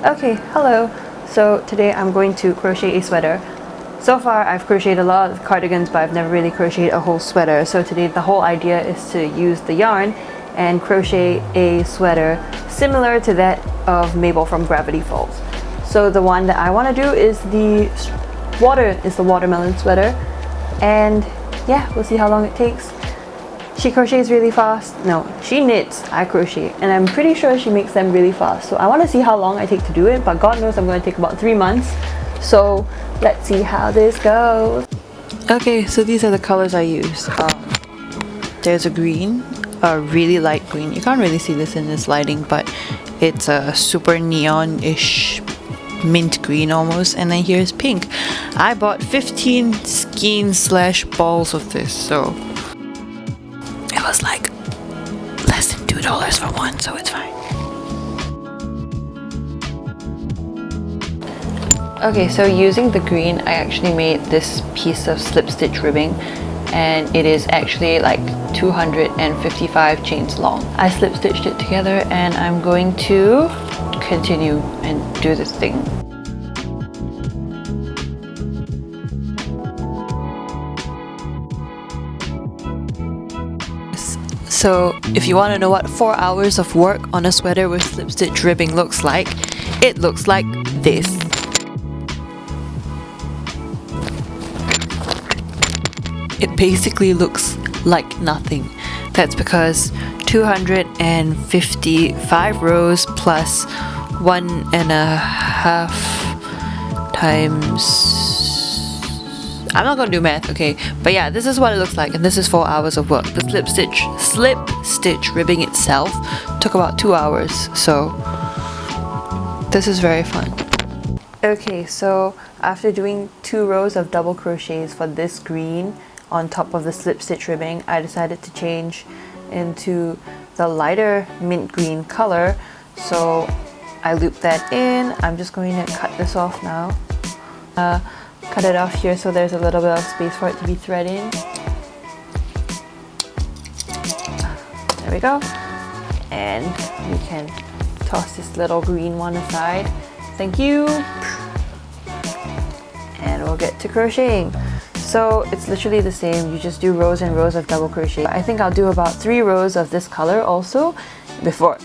Okay, hello. So today I'm going to crochet a sweater. So far I've crocheted a lot of cardigans, but I've never really crocheted a whole sweater. So today the whole idea is to use the yarn and crochet a sweater similar to that of Mabel from Gravity Falls. So the one that I want to do is the watermelon sweater, and yeah, we'll see how long it takes. She crochets really fast. No, she knits, I crochet, and I'm pretty sure she makes them really fast. So I want to see how long I take to do it, but God knows I'm going to take about 3 months. So let's see how this goes. Okay, so these are the colors I use. There's a green, a really light green. You can't really see this in this lighting, but it's a super neon-ish mint green almost, and then here's pink. I bought 15 skeins / balls of this, so it was like less than $2 for one, so it's fine. Okay, so using the green, I actually made this piece of slip stitch ribbing, and it is actually like 255 chains long. I slip stitched it together, and I'm going to continue and do this thing. So if you want to know what 4 hours of work on a sweater with slip stitch ribbing looks like, it looks like this. It basically looks like nothing. That's because 255 rows plus 1.5 times... I'm not gonna do math, okay? But yeah, this is what it looks like, and this is 4 hours of work. The slip stitch ribbing itself took about 2 hours, so this is very fun. Okay, so after doing 2 rows of double crochets for this green on top of the slip stitch ribbing, I decided to change into the lighter mint green color. So I looped that in. I'm just going to cut this off now. Cut it off here so there's a little bit of space for it to be threading. There we go. And we can toss this little green one aside. Thank you. And we'll get to crocheting. So it's literally the same. You just do rows and rows of double crochet. I think I'll do about 3 rows of this color also before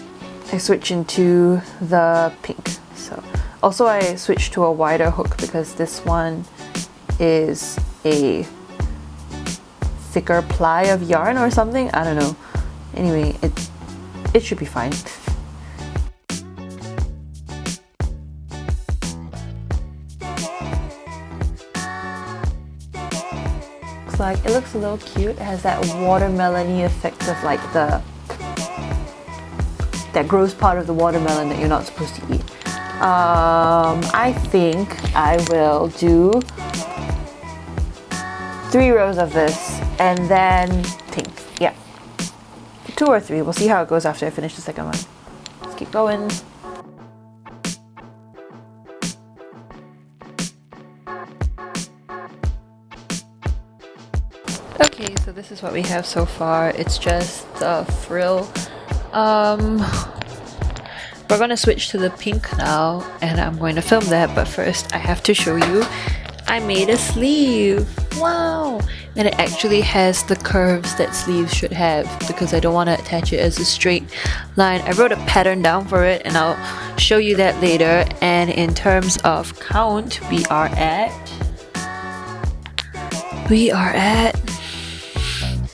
I switch into the pink. So also I switched to a wider hook because this one is a thicker ply of yarn or something. I don't know. Anyway, it should be fine. It looks a little cute. It has that watermelon-y effect of like that gross part of the watermelon that you're not supposed to eat. I think I will do 3 rows of this and then pink. Yeah, 2 or 3. We'll see how it goes after I finish the second one. Let's keep going. Okay, so this is what we have so far. It's just the frill. We're gonna switch to the pink now, and I'm going to film that, but first I have to show you I made a sleeve. Wow! And it actually has the curves that sleeves should have because I don't want to attach it as a straight line. I wrote a pattern down for it, and I'll show you that later. And in terms of count, we are at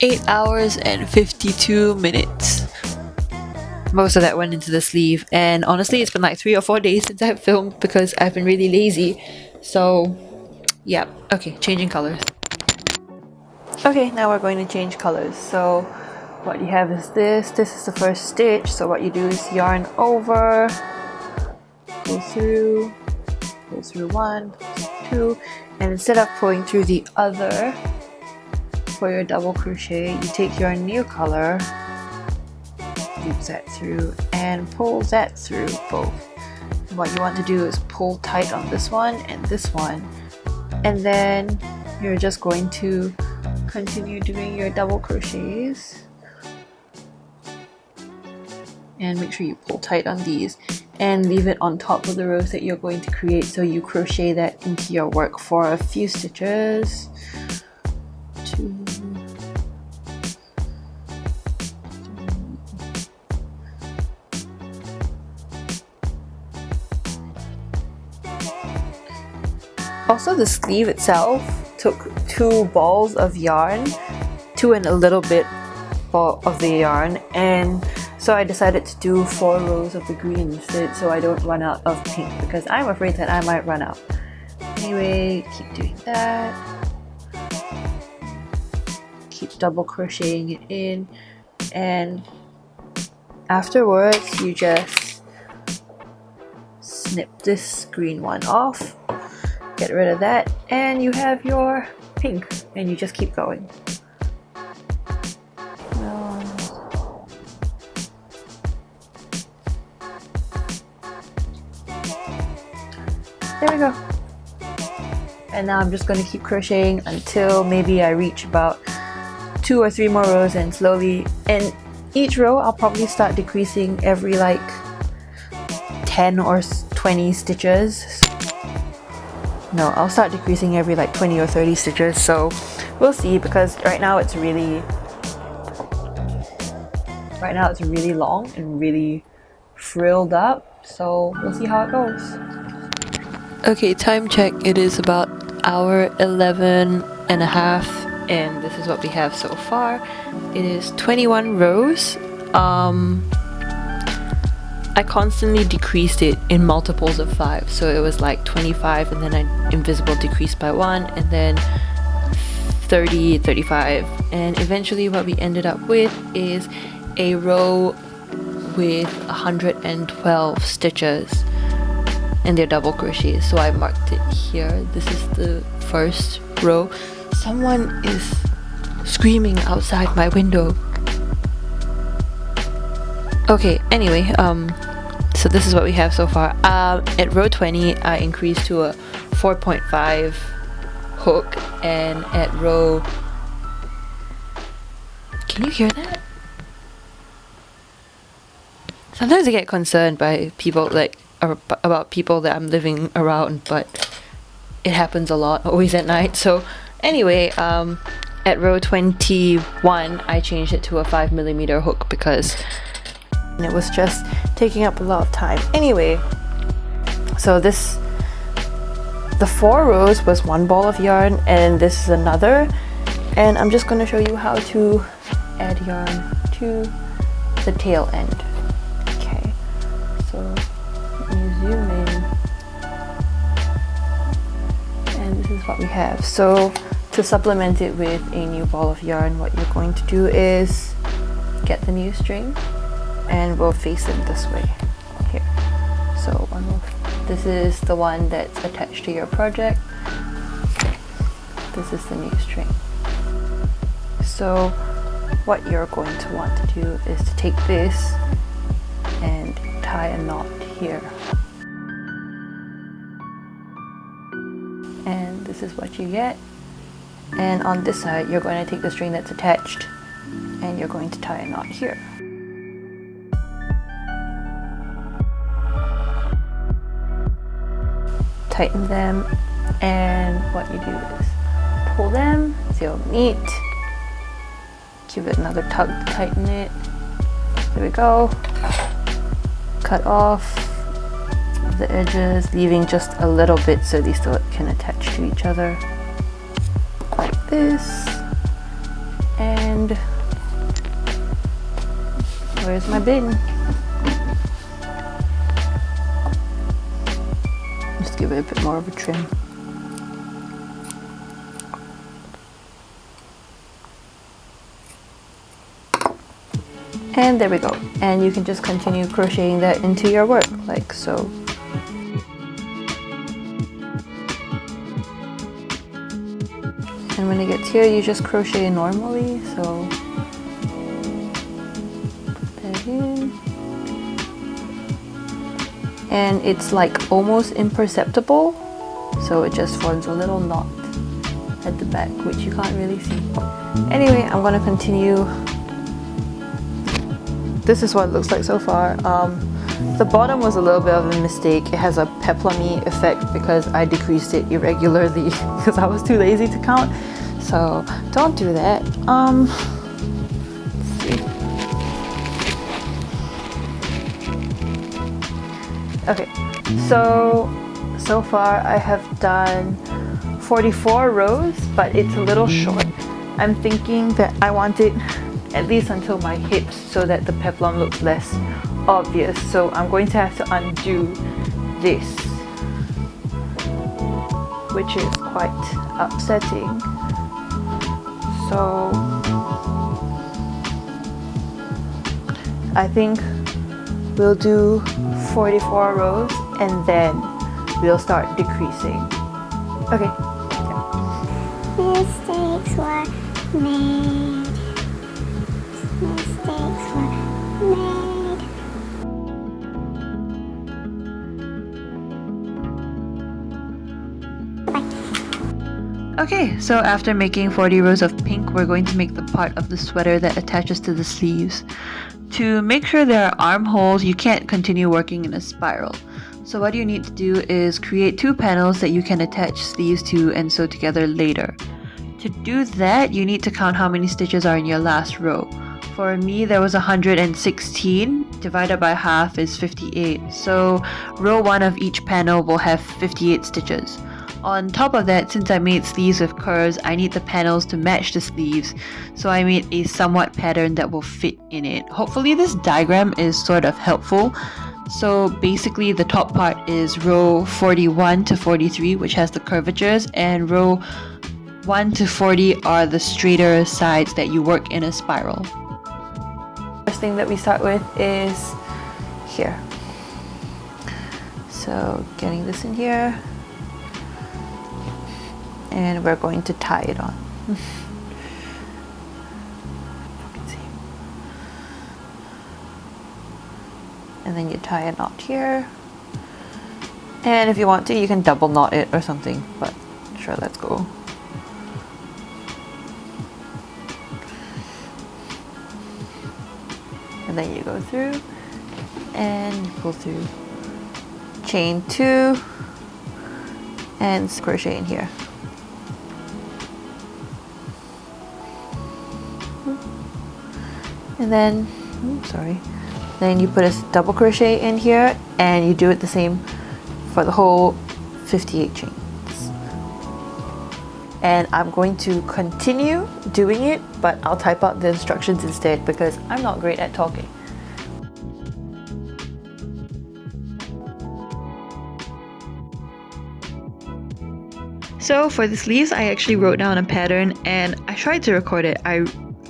8 hours and 52 minutes. Most of that went into the sleeve, and honestly it's been like 3 or 4 days since I've filmed because I've been really lazy. So yeah, okay, changing colors. Okay, now we're going to change colors. So what you have is this is the first stitch. So what you do is yarn over, pull through 1, 2, and instead of pulling through the other for your double crochet, you take your new color, loop that through, and pull that through both. And what you want to do is pull tight on this one and this one, and then you're just going to continue doing your double crochets, and make sure you pull tight on these. and leave it on top of the rows that you're going to create. So you crochet that into your work for a few stitches. 2, also, the sleeve itself took 2 balls of yarn, 2 and a little bit of the yarn, and so I decided to do 4 rows of the green instead so I don't run out of pink, because I'm afraid that I might run out. Anyway, keep doing that. Keep double crocheting it in, and afterwards you just snip this green one off. Get rid of that, and you have your pink, and you just keep going. There we go. And now I'm just going to keep crocheting until maybe I reach about 2 or 3 more rows, and slowly, and each row I'll probably start decreasing every like 10 or 20 stitches. No, I'll start decreasing every like 20 or 30 stitches, so we'll see, because right now it's really long and really frilled up, so we'll see how it goes. Okay, time check. It is about hour 11 and a half, and this is what we have so far. It is 21 rows. I constantly decreased it in multiples of 5, so it was like 25, and then I invisible decreased by 1, and then 30, 35, and eventually what we ended up with is a row with 112 stitches, and they're double crochets, so I marked it here. This is the first row. Someone is screaming outside my window. Okay, anyway, so this is what we have so far. At row 20, I increased to a 4.5 hook, and at row... Can you hear that? Sometimes I get concerned by people, like, about people that I'm living around, but it happens a lot, always at night. So anyway, at row 21, I changed it to a 5mm hook because it was just taking up a lot of time. Anyway, so the 4 rows was 1 ball of yarn, and this is another, and I'm just going to show you how to add yarn to the tail end. Okay, so let me zoom in, and this is what we have. So to supplement it with a new ball of yarn, what you're going to do is get the new string, and we'll face it this way here. So this is the one that's attached to your project. This is the new string. So what you're going to want to do is to take this and tie a knot here. And this is what you get. And on this side, you're going to take the string that's attached and you're going to tie a knot here. Tighten them, and what you do is pull them till meet. Give it another tug to tighten it. There we go. Cut off the edges, leaving just a little bit so these still can attach to each other. Like this. And where's my bin? Just give it a bit more of a trim. And there we go. And you can just continue crocheting that into your work, like so. And when it gets here, you just crochet normally, so put that in. And it's like almost imperceptible, so it just forms a little knot at the back, which you can't really see. Anyway, I'm gonna continue. This is what it looks like so far. The bottom was a little bit of a mistake. It has a peplum-y effect because I decreased it irregularly because I was too lazy to count. So don't do that. Let's see. Okay, so far I have done 44 rows, but it's a little short. I'm thinking that I want it at least until my hips so that the peplum looks less obvious. So I'm going to have to undo this, which is quite upsetting. So I think we'll do 44 rows and then we'll start decreasing. Okay. Mistakes were made. Mistakes were made. Okay, so after making 40 rows of pink, we're going to make the part of the sweater that attaches to the sleeves. To make sure there are armholes, you can't continue working in a spiral. So what you need to do is create 2 panels that you can attach sleeves to and sew together later. To do that, you need to count how many stitches are in your last row. For me, there was 116, divided by half is 58. So row 1 of each panel will have 58 stitches. On top of that, since I made sleeves with curves, I need the panels to match the sleeves, so I made a somewhat pattern that will fit in it. Hopefully this diagram is sort of helpful. So basically the top part is row 41 to 43, which has the curvatures, and row 1 to 40 are the straighter sides that you work in a spiral. First thing that we start with is here. So getting this in here, and we're going to tie it on. And then you tie a knot here, and if you want to, you can double knot it or something, but sure, let's go. And then you go through and pull through, chain 2 and crochet in here. And then, then you put a double crochet in here, and you do it the same for the whole 58 chains. And I'm going to continue doing it, but I'll type out the instructions instead because I'm not great at talking. So for the sleeves, I actually wrote down a pattern and I tried to record it. I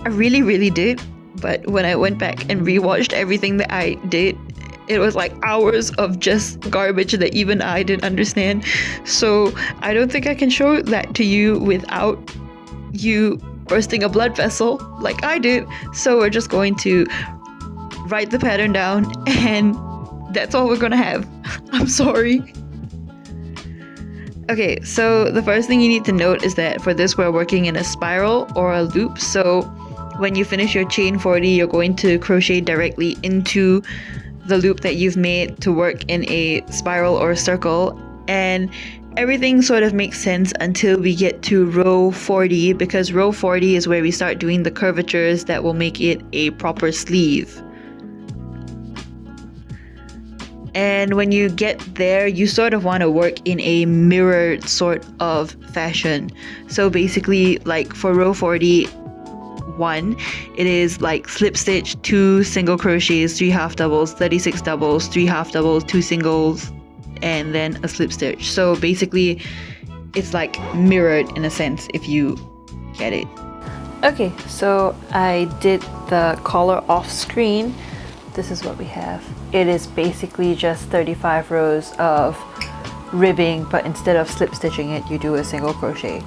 really did. But when I went back and rewatched everything that I did, it was like hours of just garbage that even I didn't understand. So I don't think I can show that to you without you bursting a blood vessel like I did. So we're just going to write the pattern down and that's all we're gonna have. I'm sorry. Okay, so the first thing you need to note is that for this we're working in a spiral or a loop. So when you finish your chain 40, you're going to crochet directly into the loop that you've made to work in a spiral or a circle, and everything sort of makes sense until we get to row 40, because row 40 is where we start doing the curvatures that will make it a proper sleeve. And when you get there, you sort of want to work in a mirrored sort of fashion. So basically, like for row 41, it is like slip stitch, 2 single crochets, 3 half doubles, 36 doubles, 3 half doubles, 2 singles, and then a slip stitch. So basically it's like mirrored in a sense, if you get it. Okay, so I did the collar off screen. This is what we have. It is basically just 35 rows of ribbing, but instead of slip stitching it, you do a single crochet,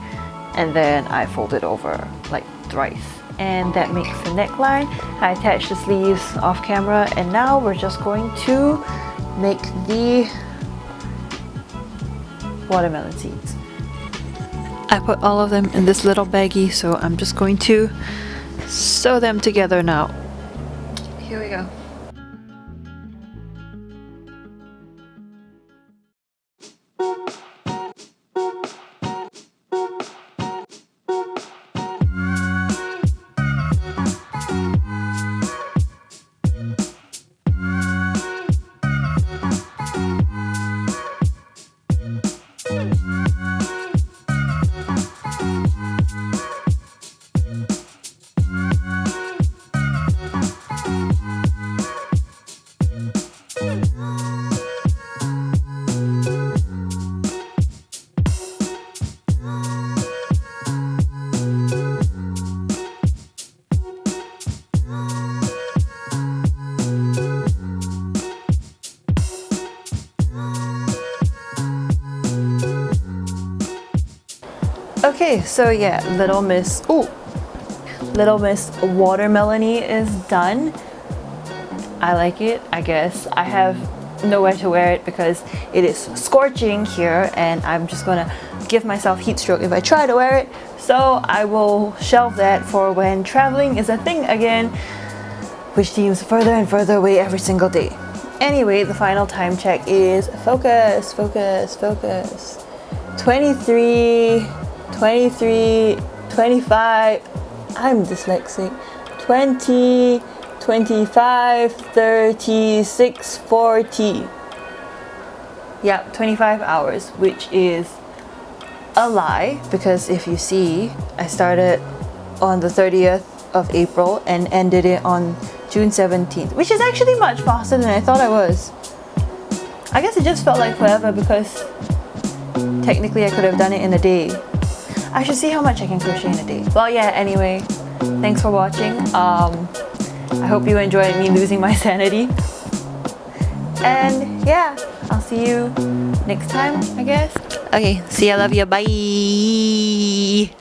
and then I fold it over like thrice, and that makes the neckline. I attached the sleeves off camera, and now we're just going to make the watermelon seeds. I put all of them in this little baggie, so I'm just going to sew them together now. Here we go. Okay, so yeah, Little Miss Watermelony is done. I like it, I guess. I have nowhere to wear it because it is scorching here and I'm just gonna give myself heat stroke if I try to wear it. So I will shelve that for when traveling is a thing again, which seems further and further away every single day. Anyway, the final time check is focus, focus, focus. 23, 23, 25, I'm dyslexic. 20, 25, 36, 40. Yep, 25 hours, which is a lie because if you see, I started on the 30th of April and ended it on June 17th, which is actually much faster than I thought I was. I guess it just felt like forever because technically I could have done it in a day. I should see how much I can crochet in a day. Well, yeah, anyway, thanks for watching. I hope you enjoyed me losing my sanity. And yeah, I'll see you next time, I guess. Okay, see ya, love ya, bye!